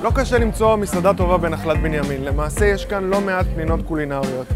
לא קשה למצוא מסעדה טובה בנחלת בנימין, למעשה יש כאן לא מעט פנינות קולינריות.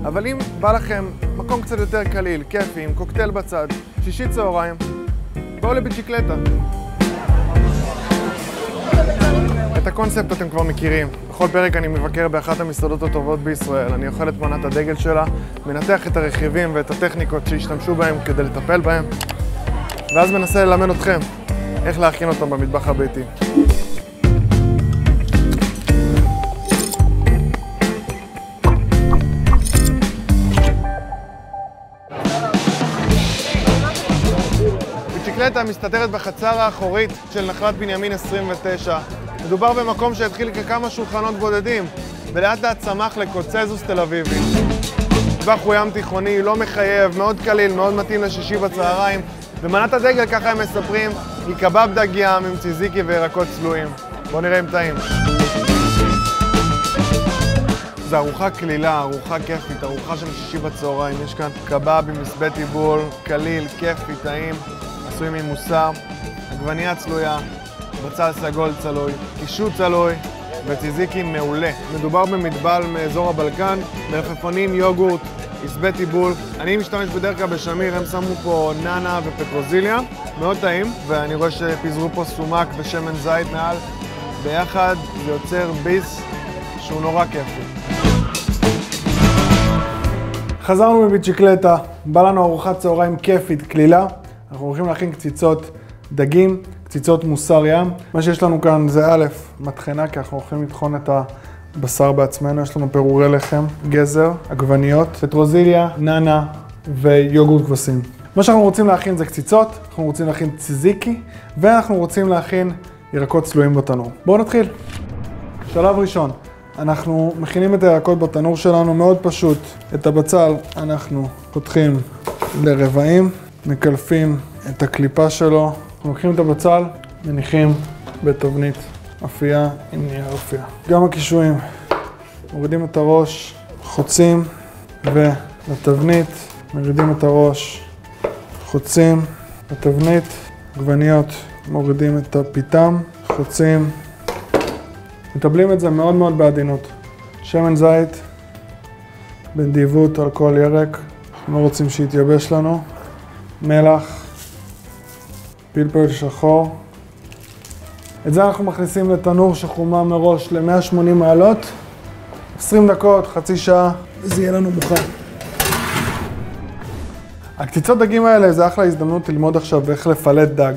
אבל אם בא לכם מקום קצת יותר קליל, כיפי, עם קוקטייל בצד, שישי צהריים, בואו לביצ'יקלטה. את הקונספט אתם כבר מכירים. בכל פרק אני מבקר באחת המסעדות הטובות בישראל. אני אוכל את מנת הדגל שלה, מנתח את הרכיבים ואת הטכניקות שהשתמשו בהם כדי לטפל בהם, ואז מנסה ללמד אתכם איך להכין אותם במטבח הביתי. ביצ'יקלטה מסתתרת בחצר האחורית של נחלת בנימין 29. מדובר במקום שהתחיל ככמה שולחנות בודדים, ולאט לאט צמח לקונצנזוס תל אביבי. מטבח הוא ים תיכוני, לא מחייב, מאוד קליל, מאוד מתאים לשישי בצהריים. במנת הדגל, ככה הם מספרים, היא קבב דג ים עם ציזיקי וירקות צלויים. בואו נראה אם טעים. זו ארוחה קלילה, ארוחה כיפית, ארוחה של שישי בצהריים. יש כאן קבב עם מסבט טיבול, קליל, כיפי, טעים, עשוי ממוסר, עגבנייה צלויה, בצל סגול צלוי, קישוט צלוי וציזיקי מעולה. מדובר במטבל מאזור הבלקן, מלפפונים, יוגורט, מסבט טיבול. אני משתמש בדרך כלל בשמיר, הם שמו פה נאנה ופטרוזיליה, מאוד טעים, ואני רואה שפיזרו פה סומק ושמן זית מעל. ביחד זה יוצר ביס שהוא נורא כיפי. חזרנו מביצ'יקלטה, בא לנו ארוחת צהריים כיפית, קלילה. אנחנו הולכים להכין קציצות דגים, קציצות מוסר ים. מה שיש לנו כאן זה א', מטחנה, כי אנחנו הולכים לטחון את הבשר בעצמנו. יש לנו פירורי לחם, גזר, עגבניות, פטרוזיליה, נאנה ויוגורט כבשים. מה שאנחנו רוצים להכין זה קציצות, אנחנו רוצים להכין ציזיקי, ואנחנו רוצים להכין ירקות צלויים בתנור. בואו נתחיל. שלב ראשון, אנחנו מכינים את הירקות בתנור שלנו, מאוד פשוט. את הבצל אנחנו פותחים לרבעים, מקלפים את הקליפה שלו. אנחנו לוקחים את הבצל, מניחים בתבנית אפייה עם נייר אפייה. גם הקישואים, מורידים את הראש, חוצים ולתבנית, מורידים את הראש, חוצים לתבנית, עגבניות, מורידים את הפיתם, חוצים, מטבלים את זה מאוד מאוד בעדינות. שמן זית בנדיבות על כל ירק, אנחנו לא רוצים שיתייבש לנו, מלח, פלפל שחור. את זה אנחנו מכניסים לתנור שחומם מראש ל-180 מעלות, 20 דקות, חצי שעה, וזה יהיה לנו מוכן. הקציצות דגים האלה זה אחלה הזדמנות ללמוד עכשיו איך לפלט דג.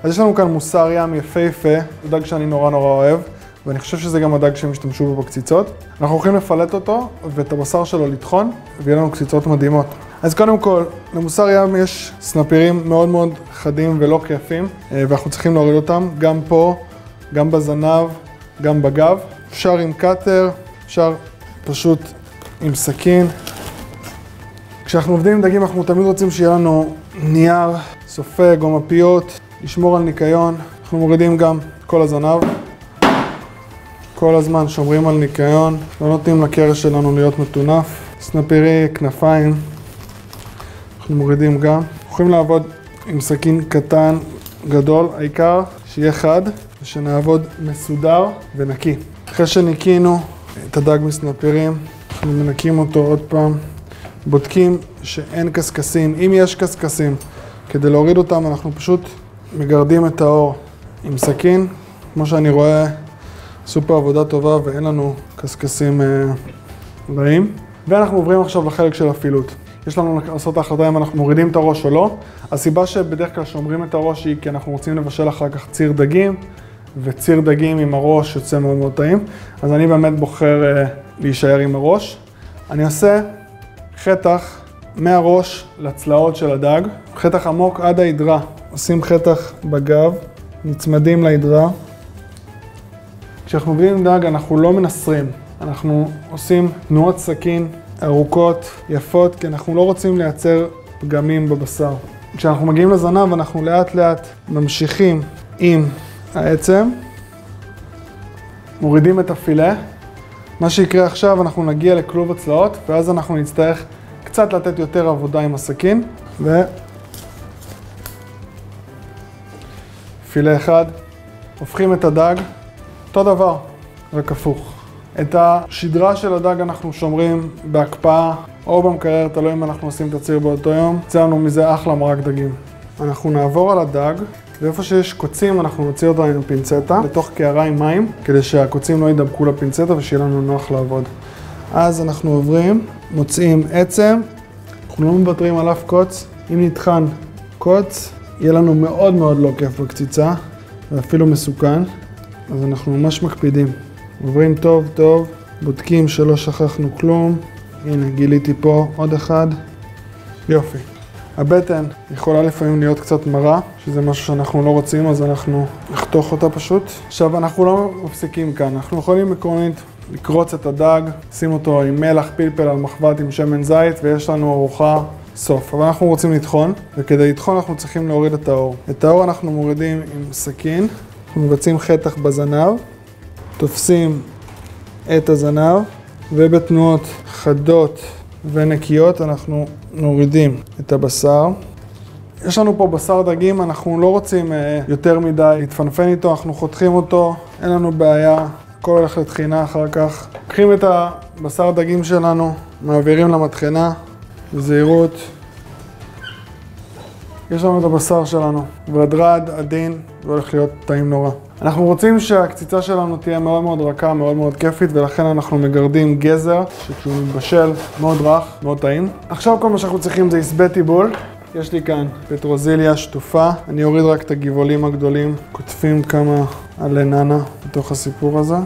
אז יש לנו כאן מוסר ים יפהפה, זה דג שאני נורא אוהב, ואני חושב שזה גם הדג שהם השתמשו בו בקציצות. אנחנו הולכים לפלט אותו ואת הבשר שלו לטחון, ויהיה לנו קציצות מדהימות. אז קודם כל, למוסר ים יש סנפירים מאוד מאוד חדים ולא כיפים, ואנחנו צריכים להוריד אותם גם פה, גם בזנב, גם בגב. אפשר עם קאטר, אפשר פשוט עם סכין. כשאנחנו עובדים עם דגים אנחנו תמיד רוצים שיהיה לנו נייר, סופג או מפיות, לשמור על ניקיון. אנחנו מורידים גם כל הזנב. כל הזמן שומרים על ניקיון, לא נותנים לקרש שלנו להיות מטונף. סנפירי, כנפיים. אנחנו מורידים גם. יכולים לעבוד עם סכין קטן, גדול, העיקר שיהיה חד ושנעבוד מסודר ונקי. אחרי שניקינו את הדג מסנפירים, אנחנו מנקים אותו עוד פעם. בודקים שאין קסקסים. אם יש קסקסים, כדי להוריד אותם אנחנו פשוט מגרדים את האור עם סכין. כמו שאני רואה, סופר עבודה טובה ואין לנו קסקסים רעים. ואנחנו עוברים עכשיו לחלק של הפעילות. יש לנו לעשות ההחלטה אם אנחנו מורידים את הראש או לא. הסיבה שבדרך כלל שומרים את הראש היא כי אנחנו רוצים לבשל אחר כך ציר דגים, וציר דגים עם הראש יוצא מאוד מאוד טעים. אז אני באמת בוחר להישאר עם הראש. אני עושה חתך מהראש לצלעות של הדג, חתך עמוק עד ההדרה. עושים חתך בגב, נצמדים להדרה. כשאנחנו עובדים עם דג אנחנו לא מנסרים, אנחנו עושים תנועות סכין ארוכות, יפות, כי אנחנו לא רוצים לייצר פגמים בבשר. כשאנחנו מגיעים לזנב אנחנו לאט לאט ממשיכים עם העצם, מורידים את הפילה. מה שיקרה עכשיו אנחנו נגיע לכלוב הצלעות, ואז אנחנו נצטרך קצת לתת יותר עבודה עם הסכין, פילה אחד, הופכים את הדג, אותו דבר, רק הפוך. את השדרה של הדג אנחנו שומרים בהקפאה או במקרר, תלוי אם אנחנו עושים תציר באותו יום. יצא לנו מזה אחלה מרק דגים. אנחנו נעבור על הדג, ואיפה שיש קוצים אנחנו נוציא אותו עם פינצטה לתוך קערה עם מים, כדי שהקוצים לא ידבקו לפינצטה ושיהיה לנו נוח לעבוד. אז אנחנו עוברים, מוצאים עצם, אנחנו לא מוותרים על אף קוץ. אם נטחן קוץ, יהיה לנו מאוד מאוד לא כיף בקציצה, ואפילו מסוכן, אז אנחנו ממש מקפידים. עוברים טוב טוב, בודקים שלא שכחנו כלום. הנה, גיליתי פה עוד אחד. יופי. הבטן יכולה לפעמים להיות קצת מרה, שזה משהו שאנחנו לא רוצים, אז אנחנו נחתוך אותה פשוט. עכשיו, אנחנו לא מפסיקים כאן. אנחנו יכולים עקרונית לקרוץ את הדג, שים אותו עם מלח, פלפל על מחבת עם שמן זית, ויש לנו ארוחה סוף. אבל אנחנו רוצים לטחון, וכדי לטחון אנחנו צריכים להוריד את האור. את האור אנחנו מורידים עם סכין, אנחנו מבצעים חתך בזנב, תופסים את הזנב, ובתנועות חדות ונקיות אנחנו נורידים את הבשר. יש לנו פה בשר דגים, אנחנו לא רוצים יותר מדי להתפנפן איתו, אנחנו חותכים אותו, אין לנו בעיה, הכל הולך לתחינה אחר כך. לוקחים את הבשר דגים שלנו, מעבירים למטחנה, בזהירות. יש לנו את הבשר שלנו, ורדרד, עדין, והולך להיות טעים נורא. אנחנו רוצים שהקציצה שלנו תהיה מאוד מאוד רכה, מאוד מאוד כיפית, ולכן אנחנו מגרדים גזר, שכשהוא מתבשל מאוד רך, מאוד טעים. עכשיו כל מה שאנחנו צריכים זה עשבי טיבול. יש לי כאן פטרוזיליה שטופה, אני אוריד רק את הגבעולים הגדולים, כותפים כמה עלי ננה בתוך הסיפור הזה,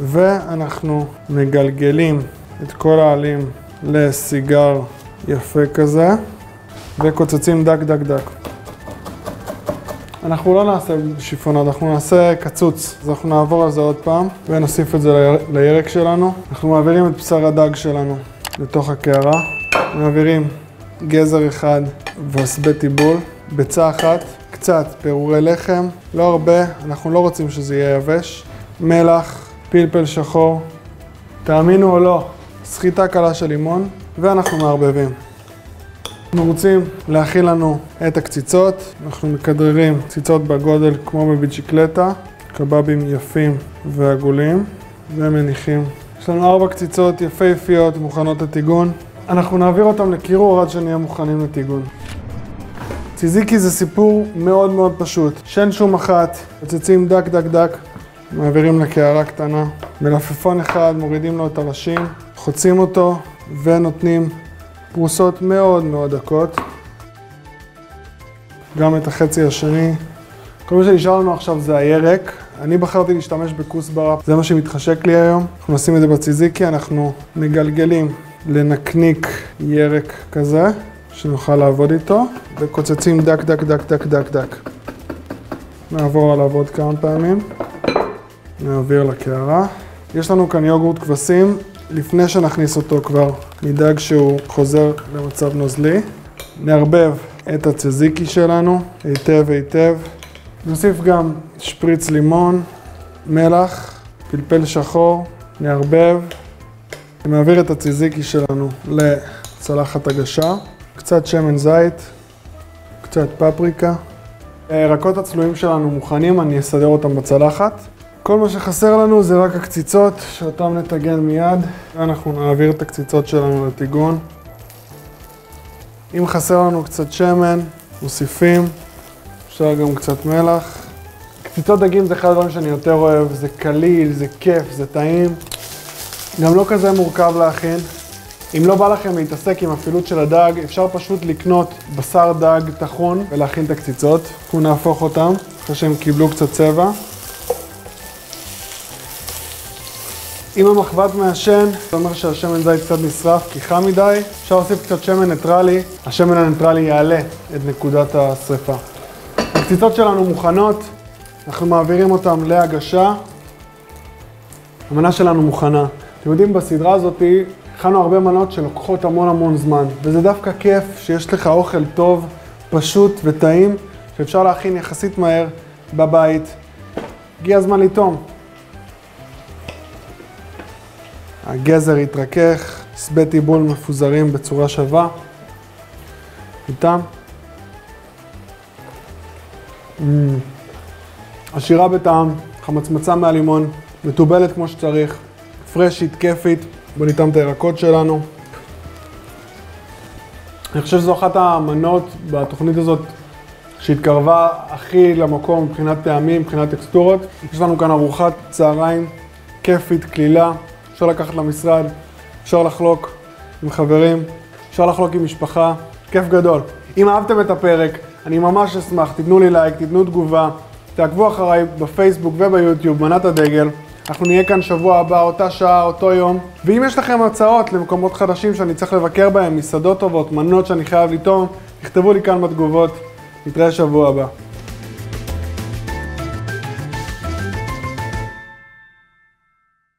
ואנחנו מגלגלים את כל העלים לסיגר יפה כזה, וקוצצים דק דק דק. אנחנו לא נעשה שיפונד, אנחנו נעשה קצוץ, אז אנחנו נעבור על זה עוד פעם ונוסיף את זה לירק שלנו. אנחנו מעבירים את בשר הדג שלנו לתוך הקערה, מעבירים גזר אחד ועשבי טיבול, ביצה אחת, קצת פירורי לחם, לא הרבה, אנחנו לא רוצים שזה יהיה יבש, מלח, פלפל שחור, תאמינו או לא, סחיטה קלה של לימון, ואנחנו מערבבים. אנחנו רוצים להכין לנו את הקציצות, אנחנו מקדררים קציצות בגודל כמו בביצ'יקלטה, קבבים יפים ועגולים, ומניחים. יש לנו 4 קציצות יפהפיות מוכנות לטיגון. אנחנו נעביר אותם לקירור עד שנהיה מוכנים לטיגון. ציזיקי זה סיפור מאוד מאוד פשוט. שן שום אחת, מצצים דק דק דק, מעבירים לקערה קטנה. מלפפון אחד, מורידים לו את הראשים, חוצים אותו ונותנים פרוסות מאוד מאוד דקות. גם את החצי השני. כל מה שנשאר לנו עכשיו זה הירק. אני בחרתי להשתמש בכוסברה, זה מה שמתחשק לי היום. אנחנו נשים את זה בציזיקי, אנחנו מגלגלים לנקניק ירק כזה, שנוכל לעבוד איתו, וקוצצים דק דק דק דק דק דק. נעבור עליו עוד כמה פעמים, נעביר לקערה. יש לנו כאן יוגורט כבשים, לפני שנכניס אותו כבר נדאג שהוא חוזר למצב נוזלי. נערבב את הציזיקי שלנו היטב היטב. נוסיף גם שפריץ לימון, מלח, פלפל שחור, נערבב. נעביר את הציזיקי שלנו לצלחת הגשה, קצת שמן זית, קצת פפריקה. הירקות הצלויים שלנו מוכנים, אני אסדר אותם בצלחת. כל מה שחסר לנו זה רק הקציצות, שאותם נטגן מיד, ואנחנו נעביר את הקציצות שלנו לטיגון. אם חסר לנו קצת שמן, מוסיפים, אפשר גם קצת מלח. קציצות דגים זה אחד הדברים שאני יותר אוהב, זה קליל, זה כיף, זה טעים. גם לא כזה מורכב להכין. אם לא בא לכם להתעסק עם הפעילות של הדג, אפשר פשוט לקנות בשר דג טחון ולהכין את הקציצות. אנחנו נהפוך אותם, אחרי שהם קיבלו קצת צבע. אם המחבת מעשן, זה אומר שהשמן זית קצת נשרף כי חם מדי, אפשר להוסיף קצת שמן ניטרלי, השמן הניטרלי יעלה את נקודת השריפה. הקציצות שלנו מוכנות, אנחנו מעבירים אותם להגשה. המנה שלנו מוכנה. אתם יודעים, בסדרה הזאת הכנו הרבה מנות שלוקחות המון זמן, וזה דווקא כיף שיש לך אוכל טוב, פשוט וטעים, שאפשר להכין יחסית מהר בבית. הגיע הזמן לטעום. הגזר יתרכך, עשבי טיבול מפוזרים בצורה שווה. איתם. עשירה בטעם, חמצמצה מהלימון, מתובלת כמו שצריך, פרשית, כיפית. בוא ניתן את הירקות שלנו. אני חושב שזו אחת המנות בתוכנית הזאת שהתקרבה הכי למקום מבחינת טעמים, מבחינת טקסטורות. יש לנו כאן ארוחת צהריים כיפית, כלילה, אפשר לקחת למשרד, אפשר לחלוק עם חברים, אפשר לחלוק עם משפחה, כיף גדול. אם אהבתם את הפרק, אני ממש אשמח, תיתנו לי לייק, תיתנו תגובה, תעקבו אחריי בפייסבוק וביוטיוב, מנת הדגל. אנחנו נהיה כאן שבוע הבא, אותה שעה, אותו יום. ואם יש לכם הצעות למקומות חדשים שאני צריך לבקר בהם, מסעדות טובות, מנות שאני חייב לטעום, תכתבו לי כאן בתגובות. נתראה שבוע הבא.